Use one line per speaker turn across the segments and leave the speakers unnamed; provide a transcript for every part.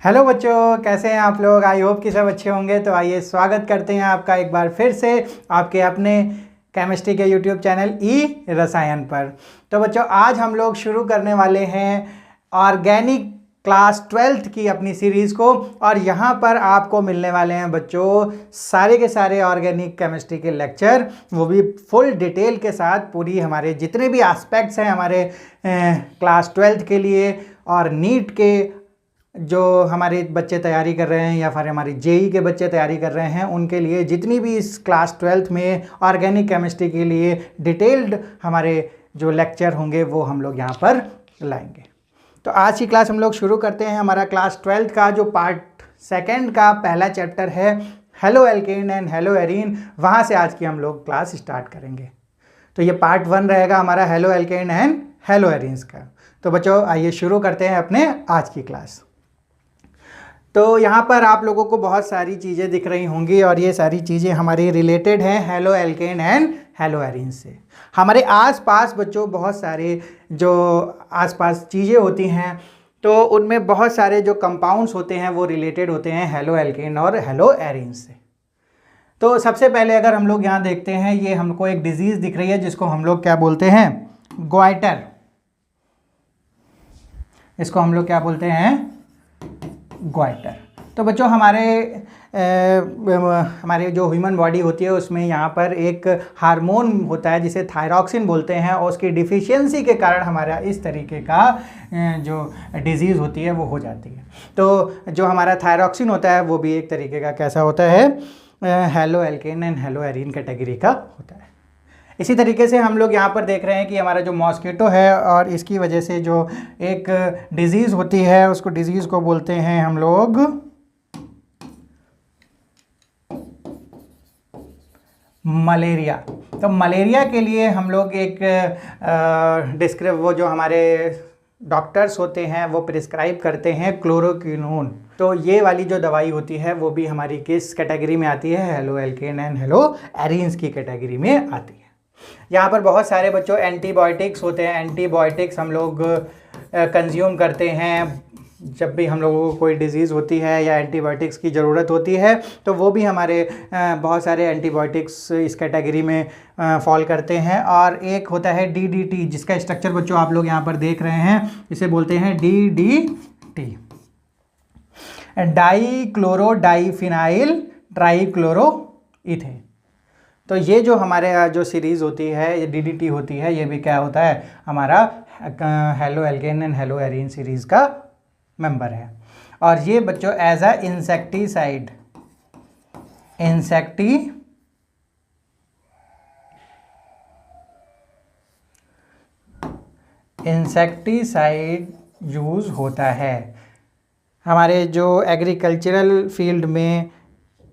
Hello बच्चों, कैसे हैं आप लोग। आई होप कि सब अच्छे होंगे। तो आइए स्वागत करते हैं आपका एक बार फिर से आपके अपने केमिस्ट्री के यूट्यूब चैनल ई रसायन पर। तो बच्चों, आज हम लोग शुरू करने वाले हैं ऑर्गेनिक क्लास 12th की अपनी सीरीज़ को। और यहाँ पर आपको मिलने वाले हैं बच्चों सारे के सारे ऑर्गेनिक केमिस्ट्री के लेक्चर, वो भी फुल डिटेल के साथ। पूरी हमारे जितने भी एस्पेक्ट्स हैं हमारे क्लास 12th के लिए और नीट के जो हमारे बच्चे तैयारी कर रहे हैं या फिर हमारी जेई के बच्चे तैयारी कर रहे हैं, उनके लिए जितनी भी इस क्लास 12th में ऑर्गेनिक केमिस्ट्री के लिए डिटेल्ड हमारे जो लेक्चर होंगे वो हम लोग यहाँ पर लाएंगे। तो आज की क्लास हम लोग शुरू करते हैं। हमारा क्लास 12th का जो पार्ट सेकंड का पहला चैप्टर है halo alkane and hello arene, वहाँ से आज की हम लोग क्लास स्टार्ट करेंगे। तो ये पार्ट 1 रहेगा हमारा halo alkane and hello arenes का। तो बच्चों आइए शुरू करते हैं अपने आज की क्लास। तो यहाँ पर आप लोगों को बहुत सारी चीज़ें दिख रही होंगी और ये सारी चीज़ें हमारी रिलेटेड हैं halo alkane and hello arene से। हमारे आसपास बच्चों बहुत सारे जो आसपास चीज़ें होती हैं, तो उनमें बहुत सारे जो कंपाउंड्स होते हैं वो रिलेटेड होते हैं हेलो एल्केन और हेलो एरीन से। तो सबसे पहले अगर हम लोग यहाँ देखते हैं, ये हमको एक डिजीज़ दिख रही है जिसको हम लोग क्या बोलते हैं, ग्वाइटर। इसको हम लोग क्या बोलते हैं, ग्वाइटर। तो बच्चों हमारे जो ह्यूमन बॉडी होती है उसमें यहाँ पर एक हार्मोन होता है जिसे थायरॉक्सिन बोलते हैं, और उसकी डिफिशियंसी के कारण हमारा इस तरीके का जो डिजीज़ होती है वो हो जाती है। तो जो हमारा थायरॉक्सिन होता है वो भी एक तरीके का कैसा होता है, halo alkane and hello arene category का होता है। इसी तरीके से हम लोग यहाँ पर देख रहे हैं कि हमारा जो मॉस्किटो है और इसकी वजह से जो एक डिजीज़ होती है उसको डिजीज़ को बोलते हैं हम लोग मलेरिया। तो मलेरिया के लिए हम लोग एक वो जो हमारे डॉक्टर्स होते हैं वो प्रिस्क्राइब करते हैं क्लोरोक्विनोन। तो ये वाली जो दवाई होती है वो भी हमारी किस कैटेगरी में आती है, halo alkane and hello arenes की कैटेगरी में आती है। यहाँ पर बहुत सारे बच्चों एंटीबायोटिक्स होते हैं। एंटीबायोटिक्स हम लोग कंज्यूम करते हैं जब भी हम लोगों को कोई डिजीज़ होती है या एंटीबायोटिक्स की ज़रूरत होती है, तो वो भी हमारे बहुत सारे एंटीबायोटिक्स इस कैटेगरी में फॉल करते हैं। और एक होता है DDT, जिसका स्ट्रक्चर बच्चों आप लोग यहाँ पर देख रहे हैं, इसे बोलते हैं DDT, डाईक्लोरो डाईफिनाइल ट्राईक्लोरोइथेन। तो ये जो हमारे जो सीरीज़ होती है, ये DDT होती है, ये भी क्या होता है, हमारा halo alkane and hello arene series का मेंबर है। और ये बच्चों एज अ इंसेक्टिसाइड यूज़ होता है। हमारे जो एग्रीकल्चरल फील्ड में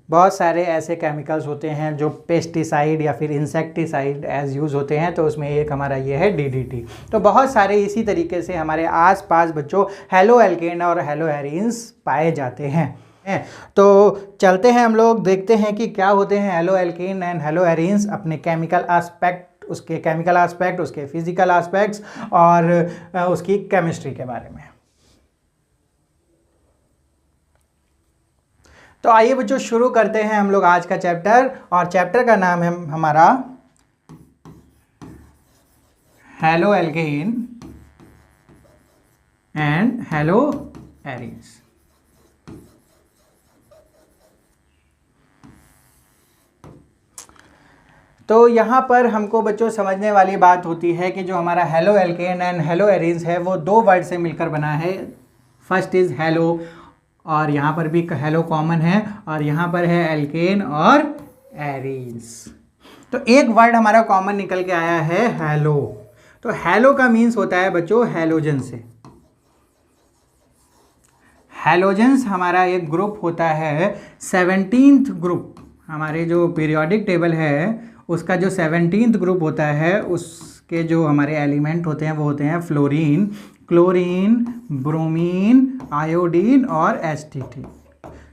बहुत सारे ऐसे केमिकल्स होते हैं जो पेस्टिसाइड या फिर इंसेक्टिसाइड एज यूज़ होते हैं, तो उसमें एक हमारा ये है DDT। तो बहुत सारे इसी तरीके से हमारे आसपास बच्चों हेलो एल्केन और हेलो एरीन्स पाए जाते हैं। तो चलते हैं हम लोग देखते हैं कि क्या होते हैं halo alkane and hello arenes, अपने केमिकल एस्पेक्ट, उसके फिजिकल एस्पेक्ट्स और उसकी केमिस्ट्री के बारे में। तो आइए बच्चों शुरू करते हैं हम लोग आज का चैप्टर, और चैप्टर का नाम है हमारा halo alkane and hello arenes. तो यहाँ पर हमको बच्चों समझने वाली बात होती है कि जो हमारा halo alkane and hello arenes है वो दो वर्ड से मिलकर बना है। फर्स्ट इज़ हेलो, और यहाँ पर भी हेलो कॉमन है, और यहाँ पर है एल्केन और एरीन्स। तो एक वर्ड हमारा कॉमन निकल के आया है हेलो। तो हेलो का मीन्स होता है बच्चों हैलोजन से। हैलोजेंस हमारा एक ग्रुप होता है 17th ग्रुप। हमारे जो पीरियोडिक टेबल है उसका जो 17th ग्रुप होता है, उसके जो हमारे एलिमेंट होते हैं वो होते हैं फ्लोरीन, क्लोरीन, ब्रोमीन, आयोडीन और H2।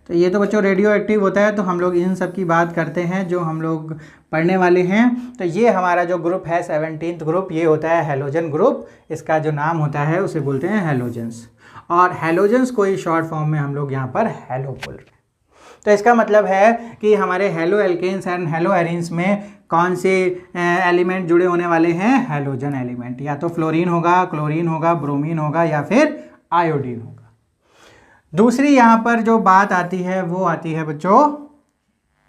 तो ये तो बच्चों रेडियो एक्टिव होता है, तो हम लोग इन सब की बात करते हैं जो हम लोग पढ़ने वाले हैं। तो ये हमारा जो ग्रुप है 17th ग्रुप, ये होता है हैलोजन ग्रुप। इसका जो नाम होता है उसे बोलते हैं हैलोजेंस, और हैलोजेंस को ही शॉर्ट फॉर्म में हम लोग यहाँ पर हैलो बोल रहे हैं। तो इसका मतलब है कि हमारे haloalkanes and haloarenes में कौन से एलिमेंट जुड़े होने वाले हैं? Halogen element. या तो फ्लोरीन होगा, क्लोरीन होगा, ब्रोमीन होगा, या फिर आयोडीन होगा। दूसरी यहाँ पर जो बात आती है वो आती है बच्चों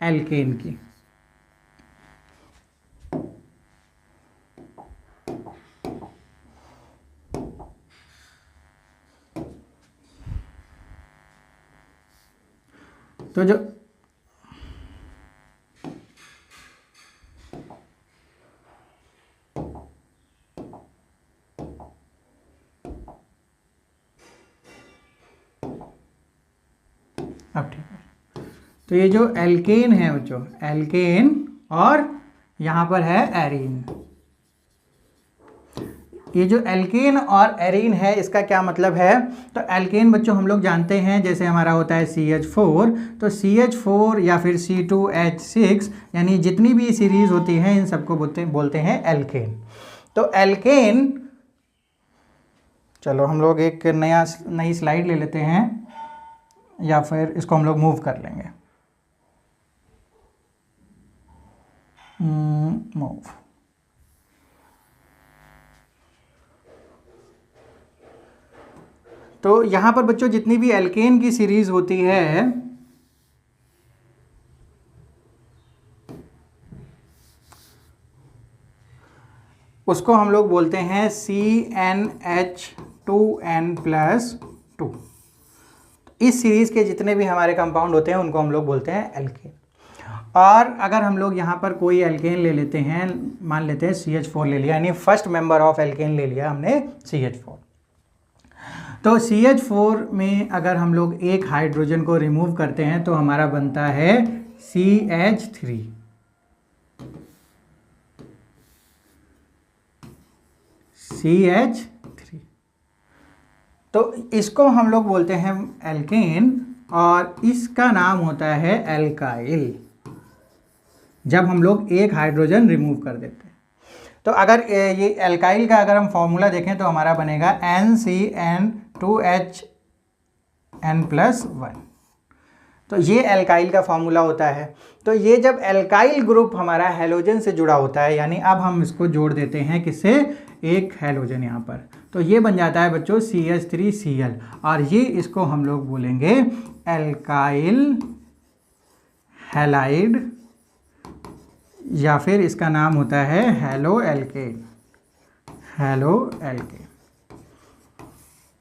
एल्केन की। तो जो अब ठीक है, तो ये जो एल्केन है बच्चों, एल्केन, और यहाँ पर है एरीन। ये जो एल्केन और एरीन है इसका क्या मतलब है? तो एल्केन बच्चों हम लोग जानते हैं, जैसे हमारा होता है CH4, तो CH4 या फिर C2H6, यानी जितनी भी सीरीज होती हैं इन सबको बोलते हैं एल्केन। तो एल्केन, चलो हम लोग एक नई स्लाइड ले लेते हैं, या फिर इसको हम लोग मूव कर लेंगे, मूव। तो यहाँ पर बच्चों जितनी भी एल्केन की सीरीज होती है उसको हम लोग बोलते हैं CnH2n+2। इस सीरीज़ के जितने भी हमारे कंपाउंड होते हैं उनको हम लोग बोलते हैं एल्केन। और अगर हम लोग यहाँ पर कोई एल्केन ले लेते हैं, मान लेते हैं CH4 ले लिया, यानी फर्स्ट मेंबर ऑफ एल्केन ले लिया हमने CH4। तो CH4 में अगर हम लोग एक हाइड्रोजन को रिमूव करते हैं तो हमारा बनता है CH3। CH3। तो इसको हम लोग बोलते हैं एल्केन, और इसका नाम होता है एल्काइल, जब हम लोग एक हाइड्रोजन रिमूव कर देते हैं। तो अगर ये एल्काइल का अगर हम फॉर्मूला देखें तो हमारा बनेगा NCN2HN+1। तो ये एल्काइल का फॉर्मूला होता है। तो ये जब एल्काइल ग्रुप हमारा हैलोजन से जुड़ा होता है, यानी अब हम इसको जोड़ देते हैं किससे? एक हैलोजन यहाँ पर, तो ये बन जाता है बच्चों CH3Cl, और ये इसको हम लोग बोलेंगे एल्काइल हैलाइड, या फिर इसका नाम होता है हैलो एल्केन। Hello alkene.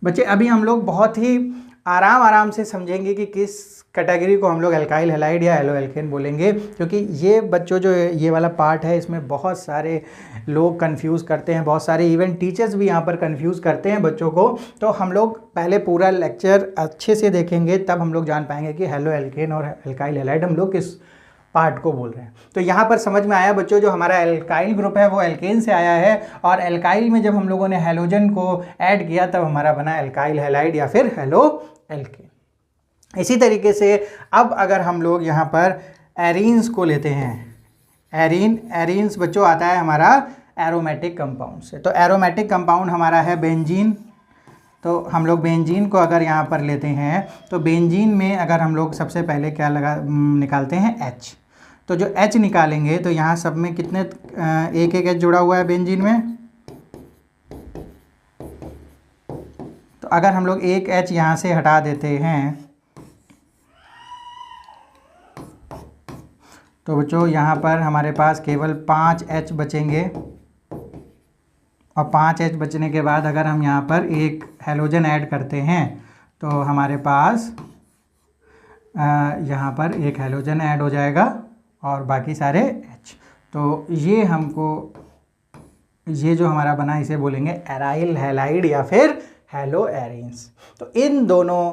बच्चे अभी हम लोग बहुत ही आराम से समझेंगे कि किस कैटेगरी को हम लोग एल्काइल हैलाइड या हैलो एल्केन बोलेंगे, क्योंकि ये बच्चों जो ये वाला पार्ट है इसमें बहुत सारे लोग कंफ्यूज करते हैं, बहुत सारे इवन टीचर्स भी यहाँ पर कंफ्यूज करते हैं बच्चों को। तो हम लोग पहले पूरा लेक्चर अच्छे से देखेंगे, तब हम लोग जान पाएंगे कि हैलो एल्केन और एल्काइल हैलाइड हम लोग किस पार्ट को बोल रहे हैं। तो यहाँ पर समझ में आया बच्चों, जो हमारा एल्काइल ग्रुप है वो एल्केन से आया है, और एल्काइल में जब हम लोगों ने हैलोजन को ऐड किया तब हमारा बना एल्काइल हैलाइड या फिर हैलो एल्केन। इसी तरीके से अब अगर हम लोग यहाँ पर एरीन्स को लेते हैं, एरीन्स बच्चों आता है हमारा एरोमेटिक कंपाउंड से। तो एरोमेटिक कंपाउंड हमारा है बेंजीन। तो हम लोग बेंजीन को अगर यहाँ पर लेते हैं तो बेंजीन में अगर हम लोग सबसे पहले क्या निकालते हैं? H। तो जो H निकालेंगे तो यहाँ सब में कितने एक H जुड़ा हुआ है बेंजीन में। तो अगर हम लोग एक H यहाँ से हटा देते हैं तो बच्चों यहाँ पर हमारे पास केवल 5 H बचेंगे, और 5 H बचने के बाद अगर हम यहाँ पर एक हैलोजन ऐड करते हैं तो हमारे पास यहाँ पर एक हैलोजन ऐड हो जाएगा और बाकी सारे H। तो ये हमको, ये जो हमारा बना इसे बोलेंगे एराइल हैलाइड या फिर हैलो एरीन्स। तो इन दोनों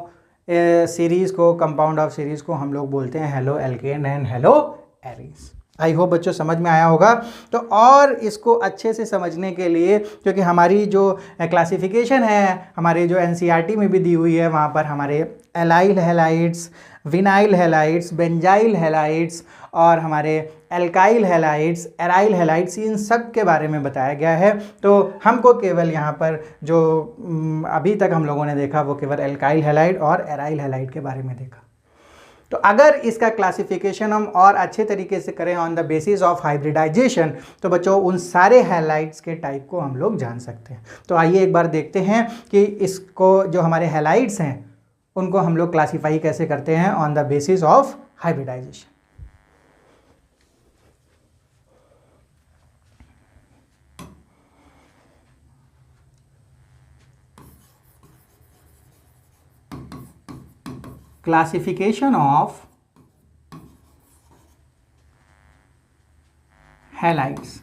सीरीज़ को, कंपाउंड ऑफ सीरीज़ को हम लोग बोलते हैं hello alkene and hello arenes. I hope बच्चों समझ में आया होगा। तो और इसको अच्छे से समझने के लिए, क्योंकि हमारी जो क्लासिफिकेशन है हमारे जो NCERT में भी दी हुई है, वहाँ पर हमारे allyl halides, vinyl halides, benzyl halides और हमारे एल्काइल हैलाइड्स, एराइल हैलाइड्स, इन सब के बारे में बताया गया है। तो हमको केवल यहाँ पर जो अभी तक हम लोगों ने देखा वो केवल एल्काइल हैलाइड और एराइल हैलाइड के बारे में देखा। तो अगर इसका क्लासिफिकेशन हम और अच्छे तरीके से करें on the basis of hybridisation, तो बच्चों उन सारे हैलाइड्स के टाइप को हम लोग जान सकते हैं। तो आइए एक बार देखते हैं कि इसको जो हमारे हैलाइड्स हैं उनको हम लोग क्लासीफाई कैसे करते हैं on the basis of hybridisation. Classification of halides.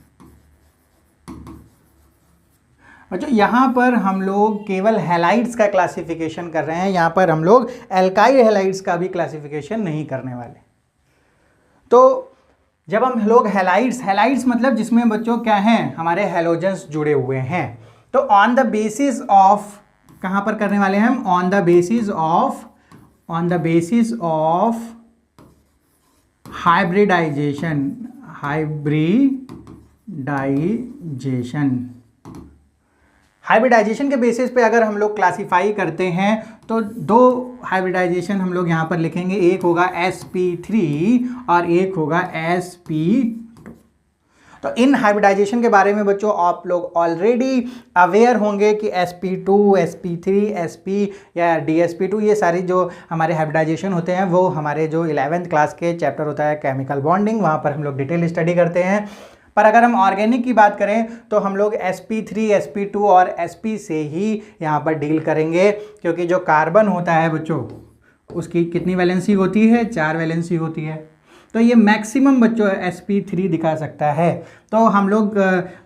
बच्चों यहाँ पर हम लोग केवल हैलाइड्स का क्लासिफिकेशन कर रहे हैं, यहाँ पर हम लोग एल्काइल हैलाइड्स का भी क्लासिफिकेशन नहीं करने वाले। तो जब हम लोग हैलाइड्स मतलब जिसमें बच्चों क्या हैं, हमारे हैलोजेंस जुड़े हुए हैं, तो ऑन द बेसिस ऑफ कहाँ पर करने वाले हैं हम, on the basis of hybridisation के बेसिस पे अगर हम लोग क्लासीफाई करते हैं तो दो हाइब्रिडाइजेशन हम लोग यहाँ पर लिखेंगे, एक होगा sp3 और एक होगा sp2। तो इन हाइब्रिडाइजेशन के बारे में बच्चों आप लोग ऑलरेडी अवेयर होंगे कि sp2, sp3, sp या dsp2 ये सारी जो हमारे हाइब्रिडाइजेशन होते हैं वो हमारे जो 11th क्लास के चैप्टर होता है केमिकल बॉन्डिंग, वहाँ पर हम लोग डिटेल स्टडी करते हैं। पर अगर हम ऑर्गेनिक की बात करें तो हम लोग sp3, sp2 और sp से ही यहाँ पर डील करेंगे, क्योंकि जो कार्बन होता है बच्चों उसकी कितनी वैलेंसी होती है, 4 वैलेंसी होती है। तो ये मैक्सिमम बच्चों sp3 दिखा सकता है। तो हम लोग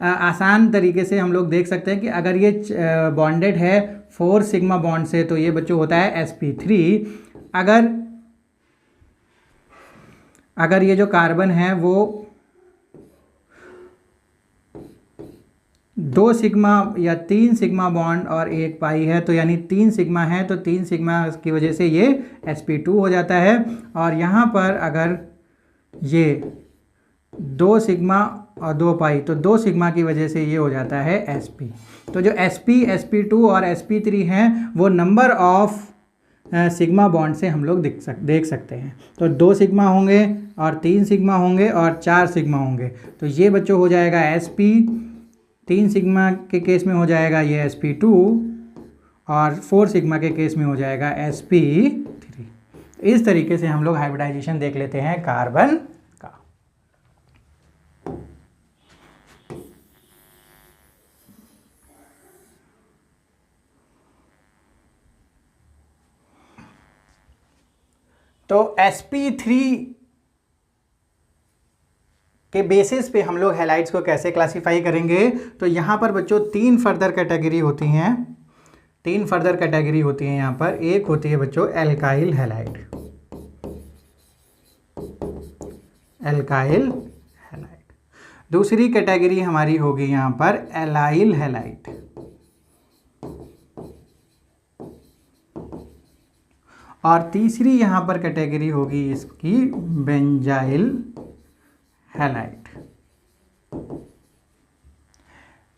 आसान तरीके से हम लोग देख सकते हैं कि अगर ये बॉन्डेड है 4 सिग्मा बॉन्ड से तो ये बच्चों होता है sp3। अगर ये जो कार्बन है वो 2 सिग्मा या 3 सिग्मा बॉन्ड और 1 पाई है, तो यानी 3 सिग्मा है, तो 3 सिग्मा की वजह से ये sp2 हो जाता है। और यहाँ पर अगर ये 2 सिग्मा और 2 पाई, तो 2 सिग्मा की वजह से ये हो जाता है sp। तो जो sp, sp2 और sp3 हैं वो नंबर ऑफ सिग्मा बॉन्ड से हम लोग देख सकते हैं। तो 2 सिग्मा होंगे और 3 सिग्मा होंगे और 4 सिग्मा होंगे, तो ये बच्चों हो जाएगा sp। 3 सिग्मा के केस में हो जाएगा ये sp2 और 4 सिग्मा के केस में हो जाएगा sp3। इस तरीके से हम लोग हाइब्रिडाइजेशन देख लेते हैं कार्बन का। तो sp3 के बेसिस पे हम लोग हैलाइड्स को कैसे क्लासीफाई करेंगे, तो यहाँ पर बच्चों 3 फर्दर कैटेगरी होती हैं। 3 फर्दर कैटेगरी होती हैं यहाँ पर। एक होती है बच्चों एल्काइल हैलाइड, दूसरी कैटेगरी हमारी होगी यहाँ पर एलाइल हैलाइड, और तीसरी यहाँ पर कैटेगरी होगी इसकी बेंजाइल हैलाइड।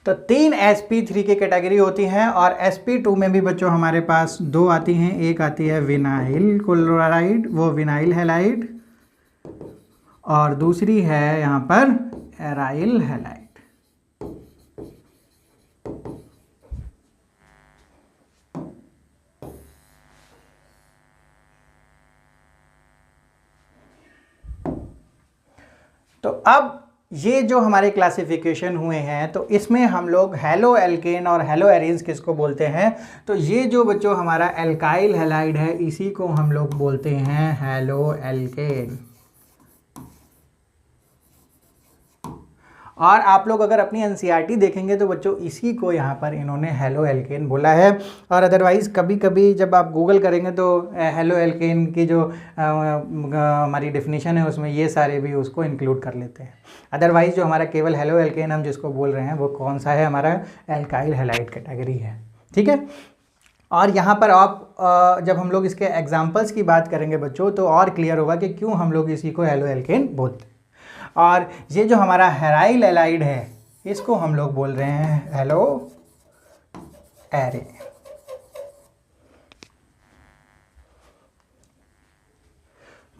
तो 3 sp3 की कैटेगरी होती हैं, और sp2 में भी बच्चों हमारे पास 2 आती हैं। एक आती है विनाइल क्लोराइड, वो विनाइल हैलाइड, और दूसरी है यहाँ पर एराइल हैलाइड। तो अब ये जो हमारे क्लासिफिकेशन हुए हैं, तो इसमें हम लोग हैलो एल्केन और हैलो एरीन्स किसको बोलते हैं, तो ये जो बच्चों हमारा एल्काइल हैलाइड है इसी को हम लोग बोलते हैं हैलो एल्केन। और आप लोग अगर अपनी एनसीईआरटी देखेंगे तो बच्चों इसी को यहाँ पर इन्होंने हैलो एल्केन बोला है। और अदरवाइज़ कभी कभी जब आप गूगल करेंगे तो हैलो एल्केन की जो हमारी डेफिनेशन है उसमें ये सारे भी उसको इंक्लूड कर लेते हैं। अदरवाइज़ जो हमारा केवल हैलो एल्केन हम जिसको बोल रहे हैं वो कौन सा है, हमारा एल्काइल हैलाइड कैटेगरी है। ठीक है, और यहाँ पर आप जब हम लोग इसके एग्जाम्पल्स की बात करेंगे बच्चों तो और क्लियर होगा कि क्यों हम लोग इसी को हेलो एल्केन बोलते हैं। और ये जो हमारा हेराइल एलाइड है इसको हम लोग बोल रहे हैं हेलो एरे।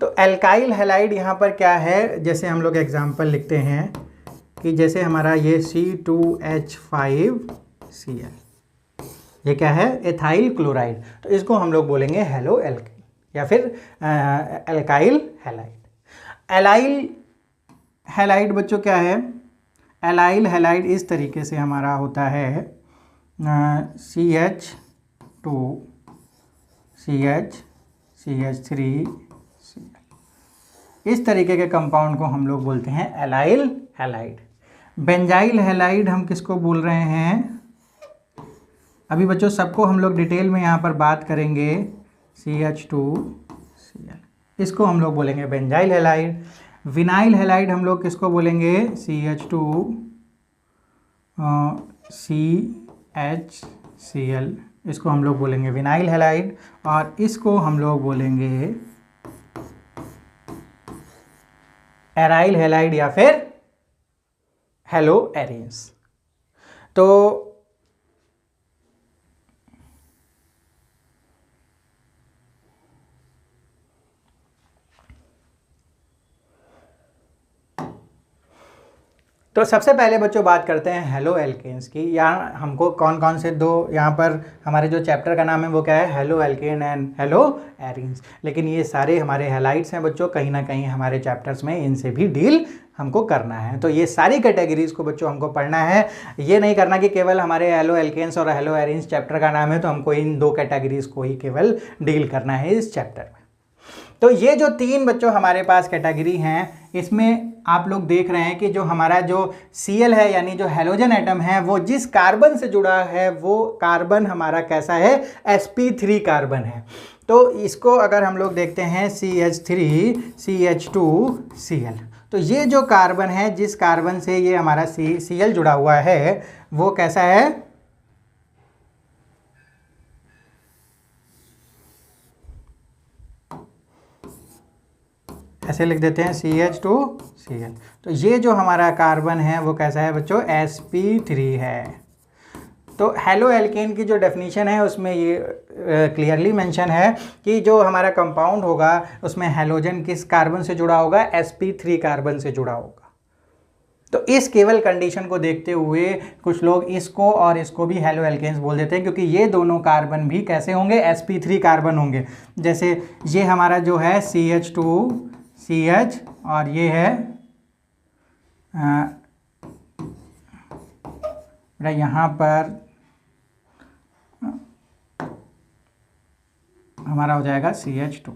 तो एल्काइल हैलाइड यहाँ पर क्या है, जैसे हम लोग एग्जाम्पल लिखते हैं कि जैसे हमारा ये C2H5Cl, ये क्या है, एथाइल क्लोराइड, तो इसको हम लोग बोलेंगे हेलो एल्काइल या फिर एल्काइल हैलाइड। एलाइल हैलाइड बच्चों क्या है, एलाइल हैलाइड इस तरीके से हमारा होता है CH2CH3, इस तरीके के कंपाउंड को हम लोग बोलते हैं एलाइल हैलाइड। बेंजाइल हैलाइड हम किसको बोल रहे हैं, अभी बच्चों सबको हम लोग डिटेल में यहाँ पर बात करेंगे। CH2Cl, इसको हम लोग बोलेंगे बेंजाइल हैलाइड। विनाइल हैलाइड हम लोग किसको बोलेंगे, CH2CHCl, इसको हम लोग बोलेंगे विनाइल हैलाइड। और इसको हम लोग बोलेंगे एराइल हैलाइड या फिर हेलो एरेन्स। तो सबसे पहले बच्चों बात करते हैं हेलो एल्केन्स की। यहाँ हमको कौन कौन से दो, यहाँ पर हमारे जो चैप्टर का नाम है वो क्या है, halo alkane and hello arenes, लेकिन ये सारे हमारे हैलाइड्स हैं बच्चों, कहीं ना कहीं हमारे चैप्टर्स में इनसे भी डील हमको करना है। तो ये सारी कैटेगरीज को बच्चों हमको पढ़ना है, ये नहीं करना कि केवल हमारे हेलो एल्केन्स और हेलो एरीन्स चैप्टर का नाम है तो हमको इन दो कैटेगरीज को ही केवल डील करना है इस चैप्टर में। तो ये जो तीन बच्चों हमारे पास कैटेगरी हैं, इसमें आप लोग देख रहे हैं कि जो हमारा जो Cl है यानी जो हेलोजन एटम है वो जिस कार्बन से जुड़ा है वो कार्बन हमारा कैसा है, sp3 कार्बन है। तो इसको अगर हम लोग देखते हैं CH3CH2Cl, तो ये जो कार्बन है जिस कार्बन से ये हमारा Cl जुड़ा हुआ है वो कैसा है, ऐसे लिख देते हैं CH2Cl। तो ये जो हमारा कार्बन है वो कैसा है बच्चों, sp3 है। तो हेलो एल्केन की जो डेफिनेशन है उसमें ये क्लियरली मेंशन है कि जो हमारा कंपाउंड होगा उसमें हेलोजन किस कार्बन से जुड़ा होगा, sp3 कार्बन से जुड़ा होगा। तो इस केवल कंडीशन को देखते हुए कुछ लोग इसको और इसको भी हेलो एल्केन्स बोल देते हैं, क्योंकि ये दोनों कार्बन भी कैसे होंगे, sp3 कार्बन होंगे। जैसे ये हमारा जो है CH2CH और ये है यहाँ पर हमारा हो जाएगा CH2।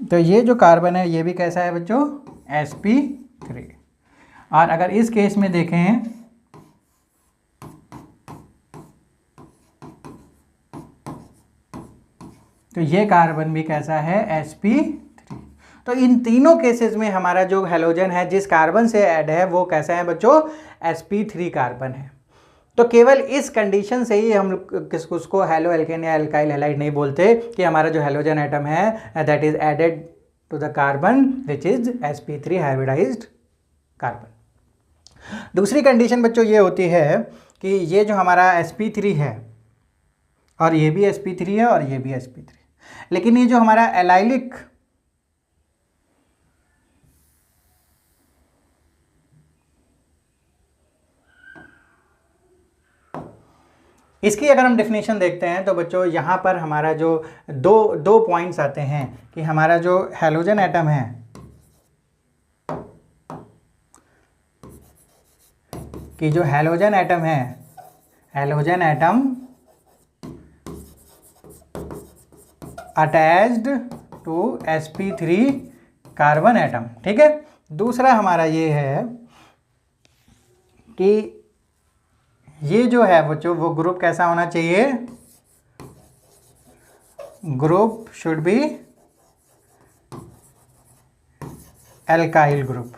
तो ये जो कार्बन है ये भी कैसा है बच्चों, sp3। और अगर इस केस में देखें तो ये कार्बन भी कैसा है, sp3। तो इन तीनों केसेस में हमारा जो हेलोजन है जिस कार्बन से ऐड है वो कैसा है बच्चों, sp3 कार्बन है। तो केवल इस कंडीशन से ही हम उसको हेलो एल्केन या एल्काइल हैलाइड नहीं बोलते कि हमारा जो हेलोजन एटम है that is added to the carbon which is sp3 hybridised carbon. दूसरी कंडीशन बच्चों ये होती है कि ये जो हमारा sp3 है और ये भी sp3 है और ये भी sp3, लेकिन ये जो हमारा एलाइलिक इसकी अगर हम डेफिनेशन देखते हैं तो बच्चों यहाँ पर हमारा जो दो पॉइंट्स आते हैं कि हमारा जो हेलोजन एटम है halogen atom attached to sp3 carbon atom, ठीक है। दूसरा हमारा ये है कि ये जो है बच्चों वो ग्रुप कैसा होना चाहिए, group should be alkyl group.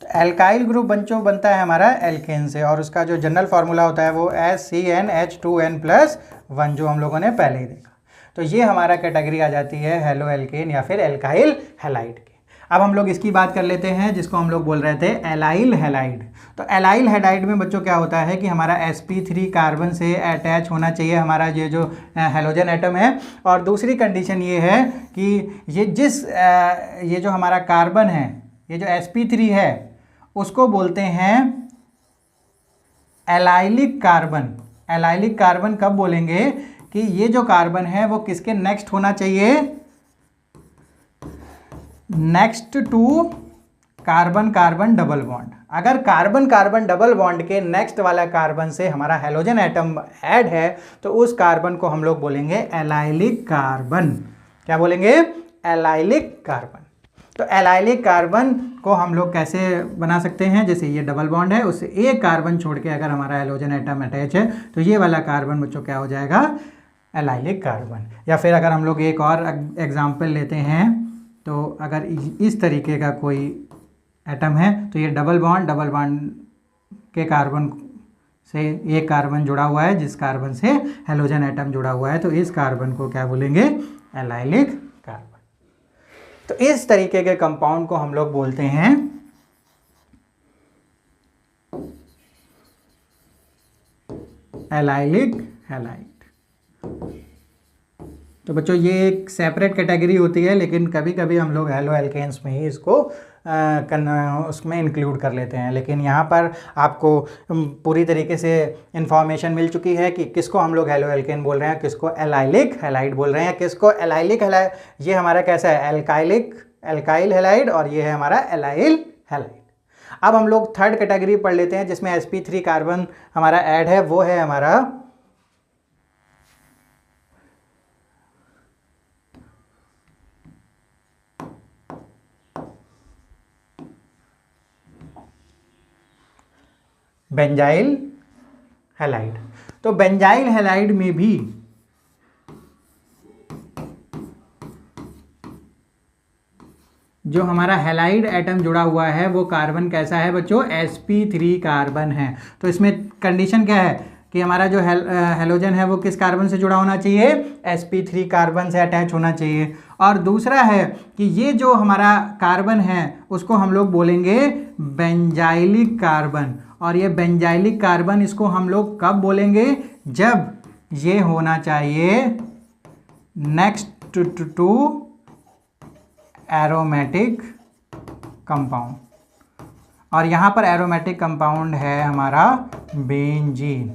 तो एल्काइल ग्रुप बच्चों बनता है हमारा एल्केन से, और उसका जो जनरल फार्मूला होता है वो SCnH2n+1, जो हम लोगों ने पहले ही देखा। तो ये हमारा कैटेगरी आ जाती है हेलो एल्केन या फिर एल्काइल हैलाइड की। अब हम लोग इसकी बात कर लेते हैं जिसको हम लोग बोल रहे थे एलाइल हैलाइड। तो एलाइल हैलाइड में बच्चों क्या होता है कि हमारा sp3 कार्बन से अटैच होना चाहिए हमारा ये जो हेलोजन एटम है, और दूसरी कंडीशन ये है कि ये जो हमारा कार्बन है, ये जो sp3 है, उसको बोलते हैं एलाइलिक कार्बन। एलाइलिक कार्बन कब बोलेंगे कि ये जो कार्बन है वो किसके नेक्स्ट होना चाहिए, next to carbon carbon double bond. अगर कार्बन कार्बन डबल बॉन्ड के नेक्स्ट वाला कार्बन से हमारा हेलोजन एटम ऐड है तो उस कार्बन को हम लोग बोलेंगे एलाइलिक कार्बन। क्या बोलेंगे, एलाइलिक कार्बन। तो एलाइलिक कार्बन को हम लोग कैसे बना सकते हैं, जैसे ये डबल बॉन्ड है, उससे एक कार्बन छोड़ के अगर हमारा हेलोजन एटम अटैच है तो ये वाला कार्बन बच्चों क्या हो जाएगा, एलाइलिक कार्बन। या फिर अगर हम लोग एक और एग्जाम्पल लेते हैं, तो अगर इस तरीके का कोई एटम है तो ये डबल बॉन्ड के कार्बन से एक कार्बन जुड़ा हुआ है, जिस कार्बन से हेलोजन एटम जुड़ा हुआ है, तो इस कार्बन को क्या बोलेंगे, एलाइलिक कार्बन। तो इस तरीके के कंपाउंड को हम लोग बोलते हैं एलाइलिक हैलाइड। तो बच्चों ये एक सेपरेट कैटेगरी होती है, लेकिन कभी कभी हम लोग हेलो एल्केन्स में ही इसको उसमें इंक्लूड कर लेते हैं। लेकिन यहाँ पर आपको पूरी तरीके से इन्फॉर्मेशन मिल चुकी है कि किसको हम लोग हेलो एल्केन बोल रहे हैं, किसको एलाइलिक हैलाइड बोल रहे हैं, किसको एलाइलिक हैलाइड। ये हमारा कैसा है, एल्काइल हैलाइड, और ये है हमारा एलाइल हैलाइड। अब हम लोग थर्ड कैटेगरी पढ़ लेते हैं जिसमें sp3 कार्बन हमारा ऐड है, वो है हमारा बेंजाइल हैलाइड। तो बेंजाइल हैलाइड में भी जो हमारा हैलाइड एटम जुड़ा हुआ है वो कार्बन कैसा है बच्चों, sp3 कार्बन है। तो इसमें कंडीशन क्या है कि हमारा जो हेलोजन है वो किस कार्बन से जुड़ा होना चाहिए, sp3 कार्बन से अटैच होना चाहिए। और दूसरा है कि ये जो हमारा कार्बन है उसको हम लोग बोलेंगे बेंजाइलिक कार्बन। और ये बेंजाइलिक कार्बन इसको हम लोग कब बोलेंगे, जब ये होना चाहिए नेक्स्ट टू एरोमेटिक कंपाउंड। और यहाँ पर एरोमेटिक कंपाउंड है हमारा बेंजीन।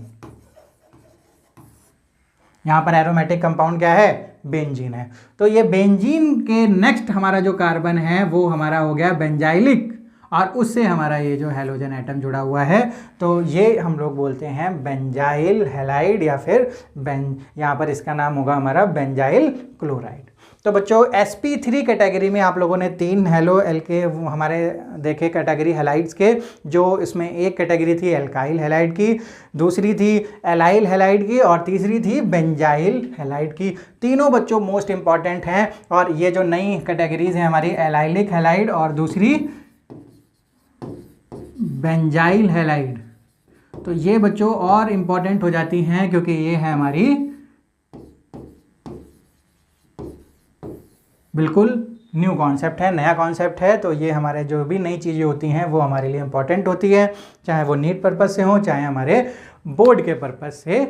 यहाँ पर एरोमेटिक कंपाउंड क्या है, बेंजीन है। तो ये बेंजीन के नेक्स्ट हमारा जो कार्बन है वो हमारा हो गया बेंजाइलिक, और उससे हमारा ये जो हेलोजन एटम जुड़ा हुआ है तो ये हम लोग बोलते हैं बेंजाइल हैलाइड, या फिर यहाँ पर इसका नाम होगा हमारा बेंजाइल क्लोराइड। तो बच्चों sp3 कैटेगरी में आप लोगों ने 3 हेलो एल्के हमारे देखे कैटेगरी हैलाइड्स के, जो इसमें एक कैटेगरी थी एल्काइल हैलाइड की, दूसरी थी एलाइल हैलाइड की, और तीसरी थी बेंजाइल हैलाइड की। तीनों बच्चों मोस्ट इंपॉर्टेंट हैं। और ये जो नई कैटेगरीज हैं हमारी एलाइलिक हैलाइड और दूसरी बेंजाइल हैलाइड, तो ये बच्चों और इम्पॉर्टेंट हो जाती हैं क्योंकि ये है हमारी बिल्कुल न्यू कॉन्सेप्ट है, नया कॉन्सेप्ट है। तो ये हमारे जो भी नई चीज़ें होती हैं वो हमारे लिए इम्पॉर्टेंट होती है, चाहे वो नीट पर्पज़ से हो, चाहे हमारे बोर्ड के पर्पज़ से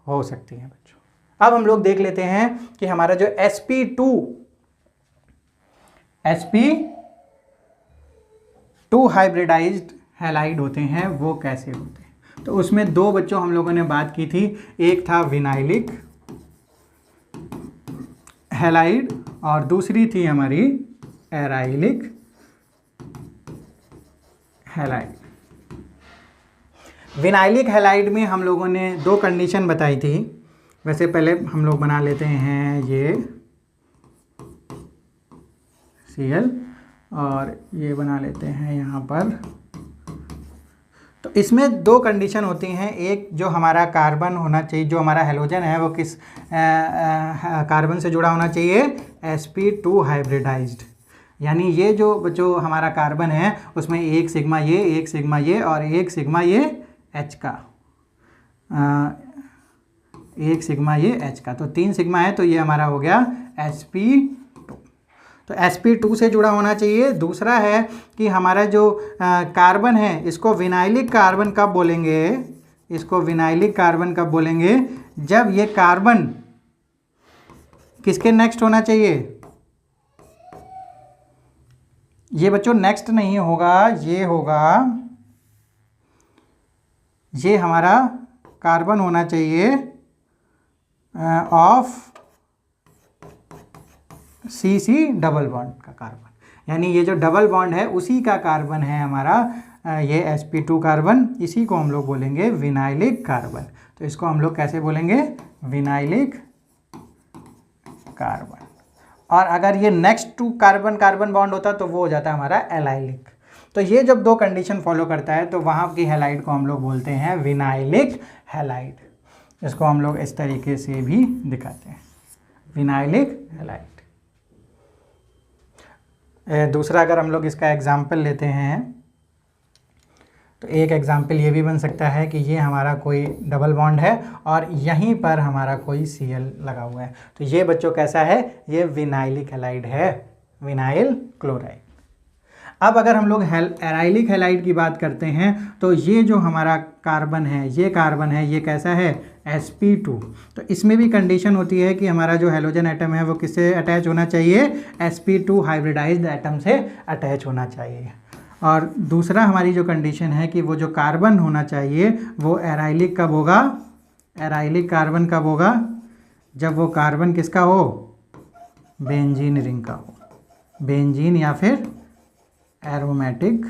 हो सकती हैं बच्चों। अब हम लोग देख लेते हैं कि हमारा जो sp2 हाइब्रिडाइज्ड हैलाइड होते हैं वो कैसे होते हैं। तो उसमें दो बच्चों हम लोगों ने बात की थी, एक था विनाइलिक हैलाइड और दूसरी थी हमारी एराइलिक हैलाइड। विनाइलिक हैलाइड में हम लोगों ने 2 कंडीशन बताई थी। वैसे पहले हम लोग बना लेते हैं ये Cl और ये बना लेते हैं यहाँ पर। तो इसमें 2 कंडीशन होती हैं, एक जो हमारा कार्बन होना चाहिए, जो हमारा हेलोजन है वो किस कार्बन से जुड़ा होना चाहिए, sp2 हाइब्रिडाइज्ड। यानी ये जो हमारा कार्बन है उसमें एक सिग्मा ये और एक सिग्मा ये H का, एक सिग्मा ये H का, तो 3 सिग्मा है, तो ये हमारा हो गया sp2। तो sp2 से जुड़ा होना चाहिए। दूसरा है कि हमारा जो कार्बन है इसको विनाइलिक कार्बन कब बोलेंगे, इसको विनाइलिक कार्बन कब बोलेंगे, जब ये कार्बन किसके नेक्स्ट होना चाहिए, ये बच्चों नेक्स्ट नहीं होगा, ये होगा, ये हमारा कार्बन होना चाहिए ऑफ CC डबल बॉन्ड का कार्बन, यानी ये जो डबल बॉन्ड है उसी का कार्बन है हमारा ये sp2 कार्बन, इसी को हम लोग बोलेंगे विनाइलिक कार्बन। तो इसको हम लोग कैसे बोलेंगे, विनाइलिक कार्बन। और अगर ये next to carbon carbon bond होता तो वो हो जाता है हमारा एलाइलिक। तो ये जब 2 कंडीशन फॉलो करता है तो वहाँ की हैलाइड को हम लोग बोलते हैं विनाइलिक हैलाइड। इसको हम लोग इस तरीके से भी दिखाते हैं, विनाइलिक हैलाइड। दूसरा अगर हम लोग इसका एग्जाम्पल लेते हैं तो एक एग्जाम्पल ये भी बन सकता है कि ये हमारा कोई डबल बॉन्ड है और यहीं पर हमारा कोई Cl लगा हुआ है, तो ये बच्चों कैसा है, ये विनाइलिक हैलाइड है, विनाइल क्लोराइड। अब अगर हम लोग एराइलिक हैलाइड की बात करते हैं तो ये जो हमारा कार्बन है, ये कार्बन है, ये कैसा है, sp2। तो इसमें भी कंडीशन होती है कि हमारा जो हेलोजन एटम है वो किससे अटैच होना चाहिए, sp2 हाइब्रिडाइज्ड एटम से अटैच होना चाहिए। और दूसरा हमारी जो कंडीशन है कि वो जो कार्बन होना चाहिए वो एराइलिक कब होगा, एराइलिक कार्बन कब होगा, जब वो कार्बन किसका हो, बेंजीन रिंग का हो, बेंजीन या फिर एरोमेटिक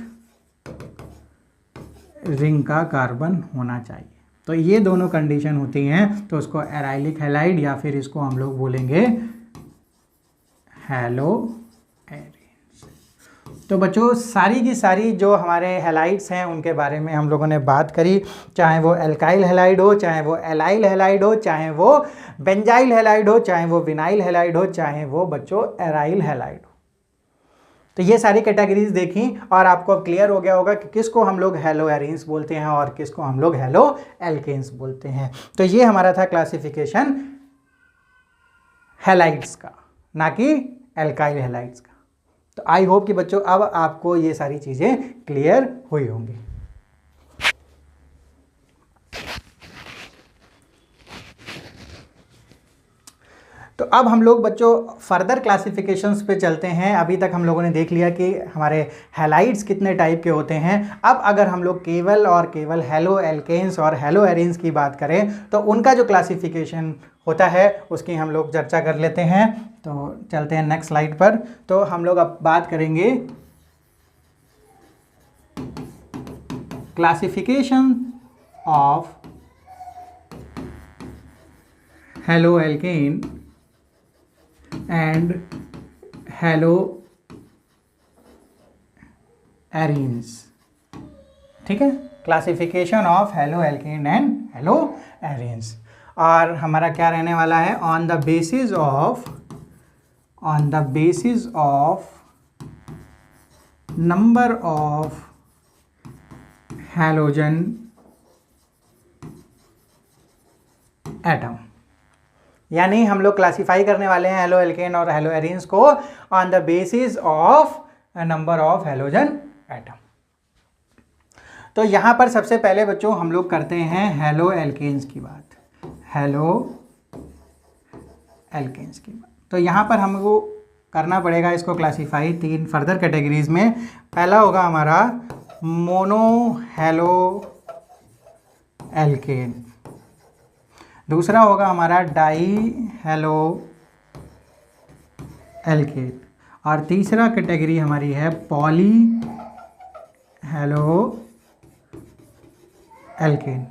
रिंग का कार्बन होना चाहिए। तो ये दोनों कंडीशन होती हैं, तो उसको एराइलिक हैलाइड या फिर इसको हम लोग बोलेंगे हैलो एरेंस। तो बच्चों सारी की सारी जो हमारे हैलाइड्स हैं उनके बारे में हम लोगों ने बात करी, चाहे वो एल्काइल हैलाइड हो, चाहे वो एलाइल हैलाइड हो, चाहे वो बेंजाइल हैलाइड हो, चाहे वो विनाइल हैलाइड हो, चाहे वो बच्चों एराइल हैलाइड हो। तो ये सारी कैटेगरीज देखी और आपको अब क्लियर हो गया होगा कि किसको हम लोग हैलो एरेंस बोलते हैं और किसको हम लोग हैलो एल्केन्स बोलते हैं। तो ये हमारा था क्लासिफिकेशन हैलाइड्स का, ना कि एल्काइल हैलाइड्स का। तो आई होप कि बच्चों अब आपको ये सारी चीज़ें क्लियर हुई होंगी। तो अब हम लोग बच्चों फर्दर क्लासिफिकेशंस पे चलते हैं। अभी तक हम लोगों ने देख लिया कि हमारे हैलाइड्स कितने टाइप के होते हैं। अब अगर हम लोग केवल और केवल हैलो एल्केन्स और हैलो एरेन्स की बात करें तो उनका जो क्लासिफिकेशन होता है उसकी हम लोग चर्चा कर लेते हैं। तो चलते हैं नेक्स्ट स्लाइड पर। तो हम लोग अब बात करेंगे classification of hello alkene and hello arenes. ठीक है, classification of hello alkene and hello arenes. और हमारा क्या रहने वाला है, on the basis of number of halogen atom. यानी हम लोग क्लासिफाई करने वाले हैं हैलो एल्केन और हैलो एरेन्स को on the basis of number of halogen atom. तो यहां पर सबसे पहले बच्चों हम लोग करते हैं हैलो एल्केन्स की बात, हैलो एल्केन्स की बात। तो यहां पर हमको करना पड़ेगा इसको क्लासिफाई 3 फर्दर कैटेगरीज में। पहला होगा हमारा मोनो हैलो एल्केन, दूसरा होगा हमारा डाई हैलो एल्केन और तीसरा कैटेगरी हमारी है poly halo alkane.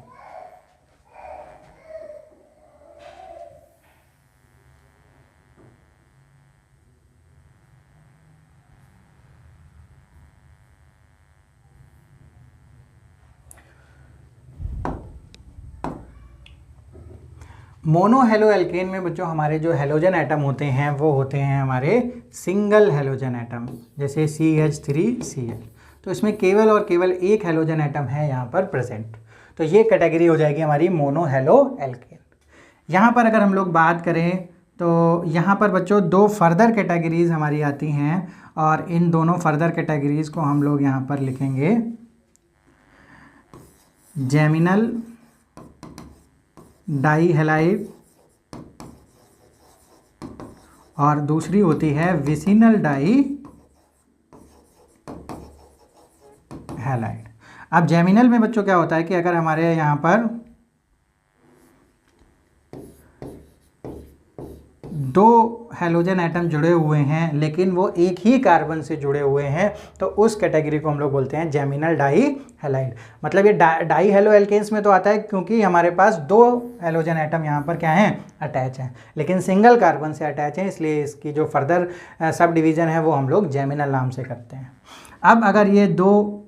Mono halo alkane में बच्चों हमारे जो हेलोजन एटम होते हैं वो होते हैं हमारे सिंगल हेलोजन एटम, जैसे CH3Cl। तो इसमें केवल और केवल एक हेलोजन एटम है यहाँ पर प्रेजेंट। तो ये कैटेगरी हो जाएगी हमारी मोनो हेलो एल्केन। यहाँ पर अगर हम लोग बात करें तो यहाँ पर बच्चों दो फर्दर कैटेगरीज हमारी आती हैं, और इन दोनों फर्दर कैटेगरीज को हम लोग यहाँ पर लिखेंगे जेमिनल डाई हैलाइड और दूसरी होती है विसिनल डाई हैलाइड। अब जेमिनल में बच्चों क्या होता है कि अगर हमारे यहाँ पर दो हेलोजन एटम जुड़े हुए हैं लेकिन वो एक ही कार्बन से जुड़े हुए हैं, तो उस कैटेगरी को हम लोग बोलते हैं जेमिनल डाई हैलाइड। मतलब ये डाई हेलो एल्केन्स में तो आता है क्योंकि हमारे पास दो हेलोजन एटम यहाँ पर क्या हैं, अटैच हैं, लेकिन सिंगल कार्बन से अटैच हैं, इसलिए इसकी जो फर्दर सब डिवीज़न है वो हम लोग जेमिनल नाम से करते हैं। अब अगर ये दो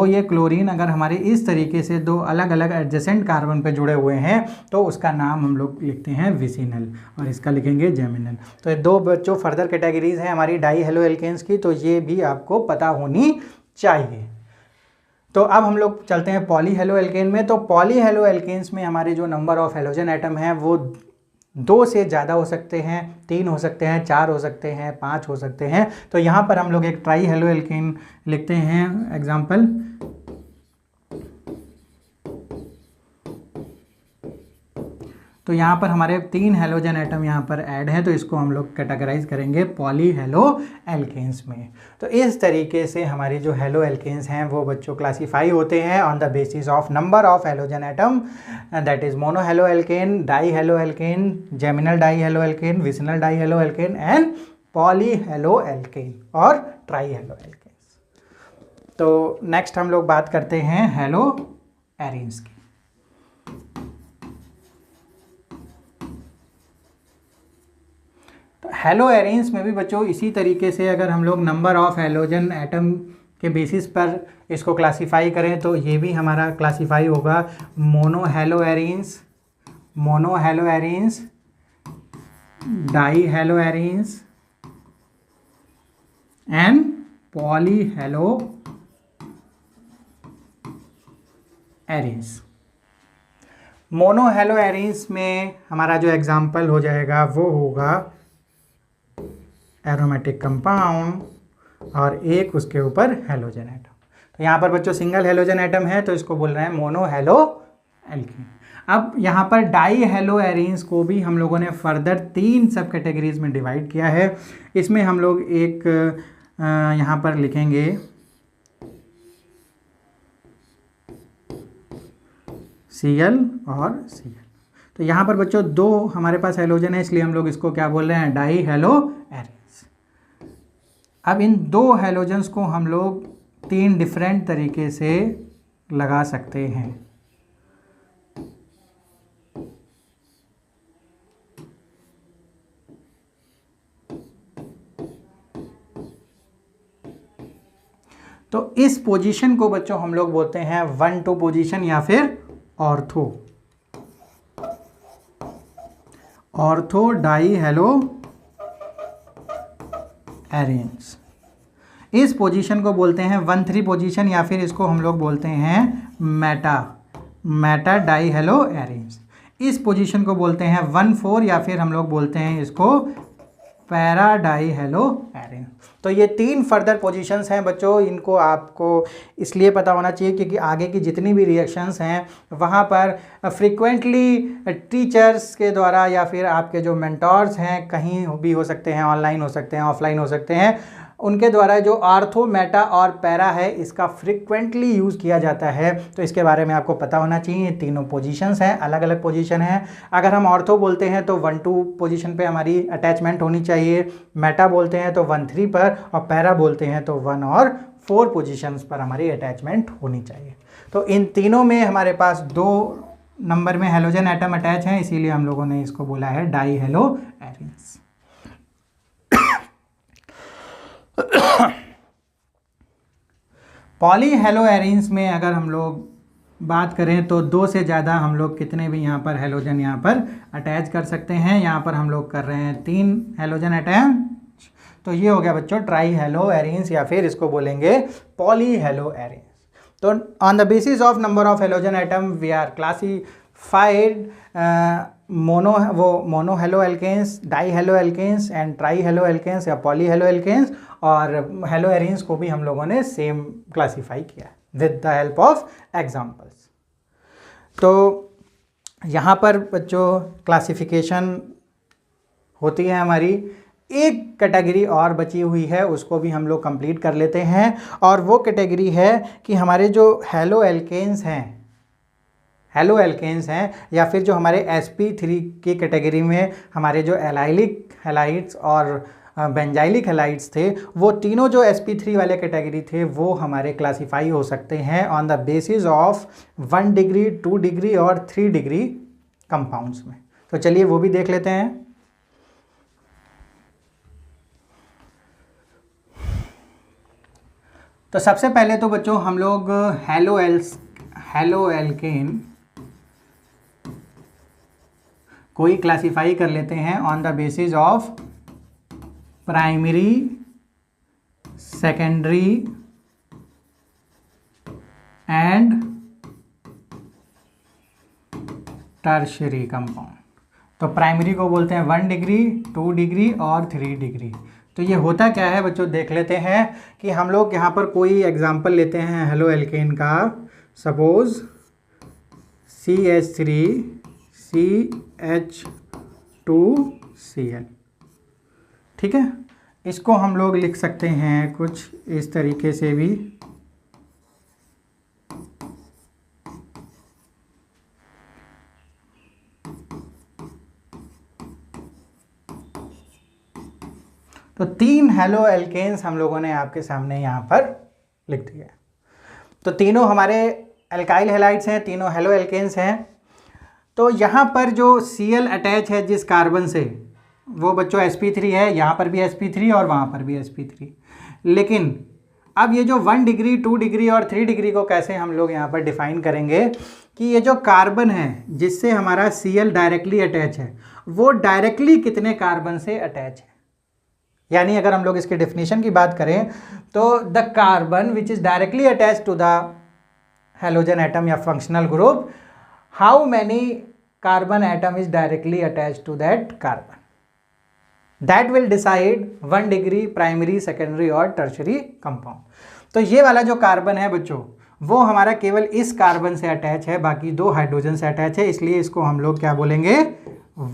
ये क्लोरीन अगर हमारे इस तरीके से दो अलग अलग एडजेसेंट कार्बन पे जुड़े हुए हैं तो उसका नाम हम लोग लिखते हैं विसिनल और इसका लिखेंगे जेमिनल। तो ये दो बच्चों फर्दर कैटेगरीज हैं हमारी डाई हेलो एल्केन्स की, तो ये भी आपको पता होनी चाहिए। तो अब हम लोग चलते हैं पॉली हेलो एल्केन में। तो पॉली हेलो एल्केन्स में हमारे जो नंबर ऑफ हेलोजन एटम हैं वो 2 से ज़्यादा हो सकते हैं, 3 हो सकते हैं, 4 हो सकते हैं, 5 हो सकते हैं। तो यहाँ पर हम लोग एक ट्राई हेलो एल्केन लिखते हैं एग्जाम्पल। तो यहाँ पर हमारे 3 हेलोजन एटम यहाँ पर ऐड हैं, तो इसको हम लोग कैटेगराइज करेंगे पॉली हेलो एल्केन्स में। तो इस तरीके से हमारी जो हेलो एल्केन्स हैं वो बच्चों क्लासीफाई होते हैं on the basis of number of halogen atom, that is mono halo alkene, die halo alkane, geminal die halo alkane, vicinal die halo alkane and poly halo alkane और try halo alkanes. तो next हम लोग बात करते हैं hello arenes की। Hello arenes में भी बच्चों इसी तरीके से अगर हम लोग नंबर ऑफ हेलोजन एटम के बेसिस पर इसको क्लासीफाई करें तो ये भी हमारा क्लासीफाई होगा mono hello arenes, mono hello arenes, die hello arenes and poly halo arenes. Mono hello arenes में हमारा जो एग्जाम्पल हो जाएगा वो होगा एरोमेटिक कंपाउंड और एक उसके ऊपर हेलोजन एटम। तो यहाँ पर बच्चों सिंगल हेलोजन एटम है तो इसको बोल रहे हैं मोनो हेलो एल्केन। अब यहाँ पर डाई हेलो एरीन्स को भी हम लोगों ने फर्दर 3 सब कैटेगरीज में डिवाइड किया है। इसमें हम लोग एक यहाँ पर लिखेंगे Cl और Cl। तो यहाँ पर बच्चों 2 हमारे पास हेलोजन है इसलिए हम लोग इसको क्या बोल रहे हैं, डाई हेलो एरीन्स। अब इन 2 हेलोजन्स को हम लोग 3 डिफरेंट तरीके से लगा सकते हैं। तो इस पोजीशन को बच्चों हम लोग बोलते हैं 1-2 पोजीशन या फिर ऑर्थो डाई हेलो एरीन्स। इस पोजीशन को बोलते हैं 1-3 पोजीशन या फिर इसको हम लोग बोलते हैं मेटा डाई हेलो एरीन्स। इस पोजीशन को बोलते हैं 1-4 या फिर हम लोग बोलते हैं इसको पैरा डाई हेलो एरीन। तो ये 3 फर्दर पोजीशंस हैं बच्चों, इनको आपको इसलिए पता होना चाहिए क्योंकि आगे की जितनी भी रिएक्शंस हैं वहाँ पर फ्रीक्वेंटली टीचर्स के द्वारा या फिर आपके जो मेंटोर्स हैं, कहीं भी हो सकते हैं, ऑनलाइन हो सकते हैं, ऑफलाइन हो सकते हैं, उनके द्वारा जो आर्थो, मेटा और पैरा है इसका फ्रीक्वेंटली यूज़ किया जाता है। तो इसके बारे में आपको पता होना चाहिए। तीनों पोजीशंस हैं, अलग अलग पोजीशन हैं। अगर हम ऑर्थो बोलते हैं तो 1-2 पोजीशन पे हमारी अटैचमेंट होनी चाहिए, मेटा बोलते हैं तो 1-3 पर, और पैरा बोलते हैं तो 1 और 4 पोजीशंस पर हमारी अटैचमेंट होनी चाहिए। तो इन तीनों में हमारे पास 2 नंबर में हेलोजन एटम अटैच हैं, इसीलिए हम लोगों ने इसको बोला है die hello arenes. Poly halo arenes में अगर हम लोग बात करें तो 2 से ज़्यादा हम लोग कितने भी यहाँ पर हेलोजन यहाँ पर अटैच कर सकते हैं। यहाँ पर हम लोग कर रहे हैं 3 हेलोजन अटैच, तो ये हो गया बच्चों ट्राई हेलो एरीन्स या फिर इसको बोलेंगे पॉली हेलो एरीन्स। तो on the basis of number of halogen atom we are classified mono halo alkanes, di halo alkanes and tri halo alkanes या पॉली हेलो एल्केन्स, और हेलो एरीन्स को भी हम लोगों ने सेम क्लासीफाई किया with the help of examples. तो यहाँ पर बच्चों क्लासिफिकेशन होती है हमारी, एक कैटेगरी और बची हुई है उसको भी हम लोग कंप्लीट कर लेते हैं, और वो कैटेगरी है कि हमारे जो हेलो एल्केन्स हैं या फिर जो हमारे sp3 की कैटेगरी में हमारे जो एलाइलिक हैलाइड्स और बेंजाइलिक हैलाइड्स थे, वो तीनों जो sp3 वाले कैटेगरी थे वो हमारे क्लासीफाई हो सकते हैं on the basis of 1 degree, 2 degree और 3 डिग्री कंपाउंड्स में। तो चलिए वो भी देख लेते हैं। तो सबसे पहले तो बच्चों हम लोग हेलो एल्केन कोई क्लासीफाई कर लेते हैं on the basis of primary, secondary and tertiary compound. तो प्राइमरी को बोलते हैं 1 डिग्री, 2 डिग्री और 3 डिग्री। तो ये होता क्या है बच्चों देख लेते हैं कि हम लोग यहाँ पर कोई एग्जांपल लेते हैं हेलो एल्केन का। सपोज CH3CH2Cl, ठीक है। इसको हम लोग लिख सकते हैं कुछ इस तरीके से भी, तो 3 हेलो एल्केन्स हम लोगों ने आपके सामने यहाँ पर लिख दिया। तो तीनों हमारे एल्काइल हैलाइड्स हैं, तीनों हेलो एल्केन्स हैं। तो यहाँ पर जो Cl अटैच है जिस कार्बन से, वो बच्चों sp3 है, यहाँ पर भी sp3 और वहाँ पर भी sp3। लेकिन अब ये जो 1 डिग्री, 2 डिग्री और 3 डिग्री को कैसे हम लोग यहाँ पर डिफाइन करेंगे कि ये जो कार्बन है जिससे हमारा Cl डायरेक्टली अटैच है, वो डायरेक्टली कितने कार्बन से अटैच है। यानी अगर हम लोग इसके डेफिनेशन की बात करें तो the carbon which is directly attach to the halogen atom या functional group, how many carbon atom is directly attach to that carbon, that will decide 1 degree, primary, secondary और टर्शरी कंपाउंड। तो ये वाला जो कार्बन है बच्चों वो हमारा केवल इस कार्बन से अटैच है, बाकी 2 हाइड्रोजन से अटैच है, इसलिए इसको हम लोग क्या बोलेंगे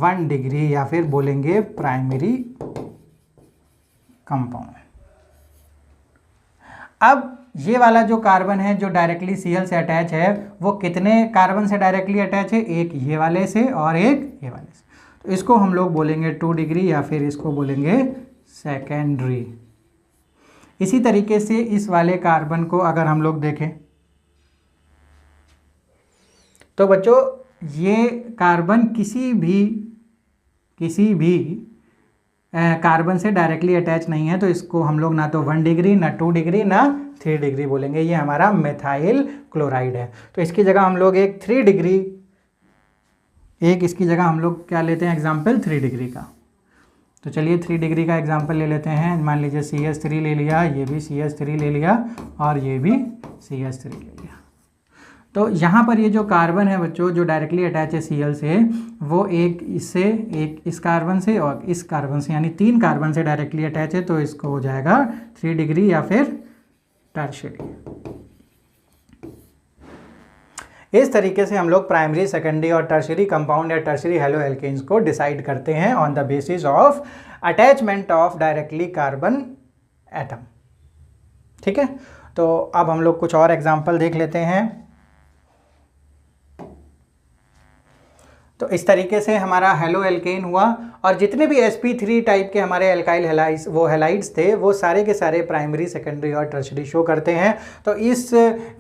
1 डिग्री या फिर बोलेंगे प्राइमरी कंपाउंड। अब ये वाला जो कार्बन है जो डायरेक्टली Cl से अटैच है, वो कितने कार्बन से डायरेक्टली अटैच है, एक ये वाले से और एक ये वाले से। तो इसको हम लोग बोलेंगे 2 डिग्री या फिर इसको बोलेंगे सेकेंडरी। इसी तरीके से इस वाले कार्बन को अगर हम लोग देखें तो बच्चों ये कार्बन किसी भी कार्बन से डायरेक्टली अटैच नहीं है, तो इसको हम लोग ना तो 1 डिग्री, ना 2 डिग्री, ना 3 डिग्री बोलेंगे। ये हमारा मेथाइल क्लोराइड है। तो इसकी जगह हम लोग एक 3 डिग्री, एक इसकी जगह हम लोग क्या लेते हैं एग्जाम्पल 3 डिग्री का। तो चलिए 3 डिग्री का एग्जाम्पल ले लेते हैं। मान लीजिए CH3 ले लिया, ये भी CH3 ले लिया और ये भी CH3 ले लिया। तो यहाँ पर ये जो कार्बन है बच्चों जो डायरेक्टली अटैच है Cl से, वो एक इससे, एक इस कार्बन से और इस कार्बन से, यानी 3 कार्बन से डायरेक्टली अटैच है। तो इसको हो जाएगा 3 डिग्री या फिर टर्शियरी। इस तरीके से हम लोग प्राइमरी, सेकेंडरी और टर्शियरी कंपाउंड या टर्शियरी हेलो एल्केन्स को डिसाइड करते हैं on the basis of attachment of directly carbon atom. ठीक है, तो अब हम लोग कुछ और एग्जाम्पल देख लेते हैं। तो इस तरीके से हमारा हेलो एल्केन हुआ, और जितने भी sp3 टाइप के हमारे एल्काइल हैलाइड्स, वो हैलाइड्स थे, वो सारे के सारे प्राइमरी, सेकेंडरी और टर्शियरी शो करते हैं। तो इस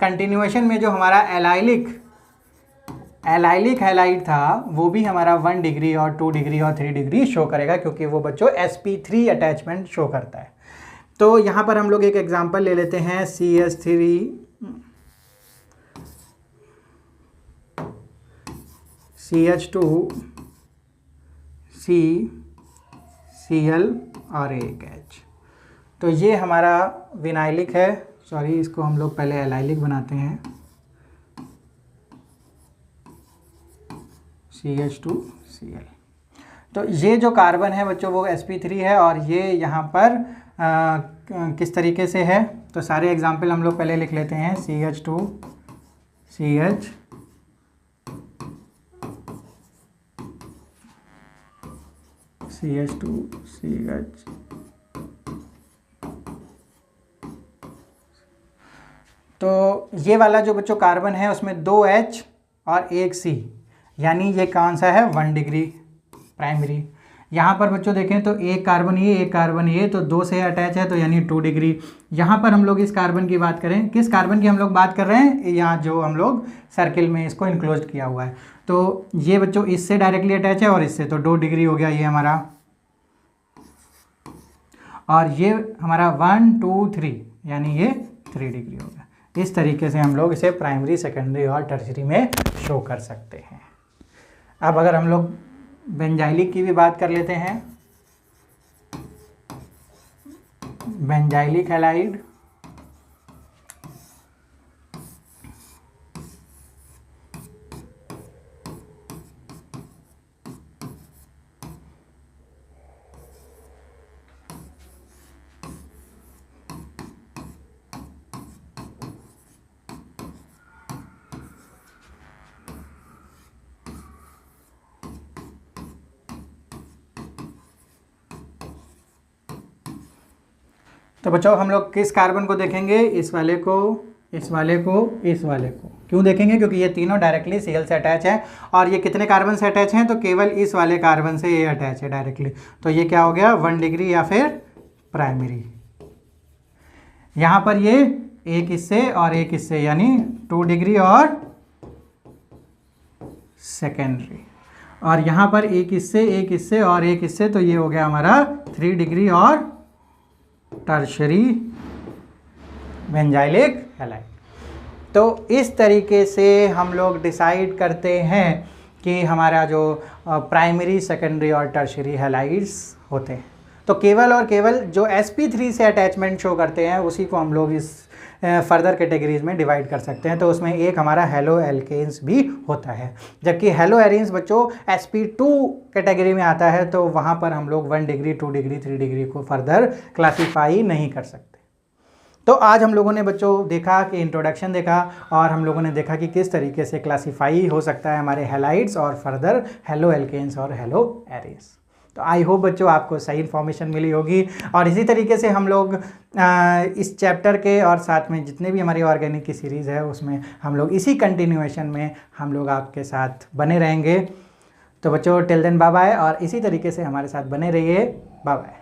कंटिन्यूएशन में जो हमारा एलाइलिक हैलाइड था वो भी हमारा 1 डिग्री और 2 डिग्री और 3 डिग्री शो करेगा, क्योंकि वो बच्चों sp3 अटैचमेंट शो करता है। तो यहाँ पर हम लोग एक एग्जांपल ले लेते हैं CH3 CH2 C Cl और एक H। तो ये हमारा विनाइलिक है, सॉरी इसको हम लोग पहले एलाइलिक बनाते हैं, CH2Cl। तो ये जो कार्बन है बच्चों वो sp3 है और ये यहाँ पर किस तरीके से है, तो सारे एग्जाम्पल हम लोग पहले लिख लेते हैं। CH2CH CH2CH तो ये वाला जो बच्चों कार्बन है उसमें 2 H और 1 C, यानी ये कौन सा है 1 डिग्री प्राइमरी। यहाँ पर बच्चों देखें तो एक कार्बन ये तो 2 से अटैच है तो यानी 2 डिग्री। यहाँ पर हम लोग इस कार्बन की बात करें, किस कार्बन की हम लोग बात कर रहे हैं, यहाँ जो हम लोग सर्किल में इसको इनक्लोज किया हुआ है, तो ये बच्चों इससे डायरेक्टली अटैच है और इससे, तो 2 डिग्री हो गया ये हमारा। और ये हमारा 1 2 3 यानी ये 3 डिग्री हो गया। इस तरीके से हम लोग इसे प्राइमरी, सेकेंडरी और टर्शियरी में शो कर सकते हैं। अब अगर हम लोग बेंजाइलिक की भी बात कर लेते हैं, बेंजाइलिक हैलाइड तो बच्चों हम लोग किस कार्बन को देखेंगे, इस वाले को, इस वाले को, इस वाले को। क्यों देखेंगे, क्योंकि ये तीनों डायरेक्टली Cl से अटैच है। और ये कितने कार्बन से अटैच हैं, तो केवल इस वाले कार्बन से ये अटैच है डायरेक्टली, तो ये क्या हो गया 1 डिग्री या फिर प्राइमरी। यहाँ पर ये एक इससे और एक इससे यानी 2 डिग्री और सेकेंडरी। और यहाँ पर एक इससे और एक इससे, तो ये हो गया हमारा 3 डिग्री और टर्शरी बेंजाइलिक हैलाइड। तो इस तरीके से हम लोग डिसाइड करते हैं कि हमारा जो प्राइमरी, सेकेंडरी और टर्शरी हैलाइड्स होते हैं। तो केवल और केवल जो sp3 से अटैचमेंट शो करते हैं उसी को हम लोग इस फर्दर कैटेगरीज में डिवाइड कर सकते हैं। तो उसमें एक हमारा हेलो एल्केन्स भी होता है, जबकि हेलो एरीन्स बच्चों sp2 कैटेगरी में आता है, तो वहाँ पर हम लोग 1 डिग्री, 2 डिग्री, 3 डिग्री को फर्दर क्लासीफाई नहीं कर सकते। तो आज हम लोगों ने बच्चों देखा कि इंट्रोडक्शन देखा और हम लोगों ने देखा कि किस तरीके से क्लासीफाई हो सकता है हमारे हैलाइड्स और फर्दर हेलो एल्केन्स और हेलो एरीन्स। तो आई होप बच्चों आपको सही इन्फॉर्मेशन मिली होगी। और इसी तरीके से हम लोग इस चैप्टर के और साथ में जितने भी हमारी ऑर्गेनिक की सीरीज़ है उसमें हम लोग इसी कंटिन्यूएशन में हम लोग आपके साथ बने रहेंगे। तो बच्चों टिल देन बाय बाय, और इसी तरीके से हमारे साथ बने रहिए। Bye bye.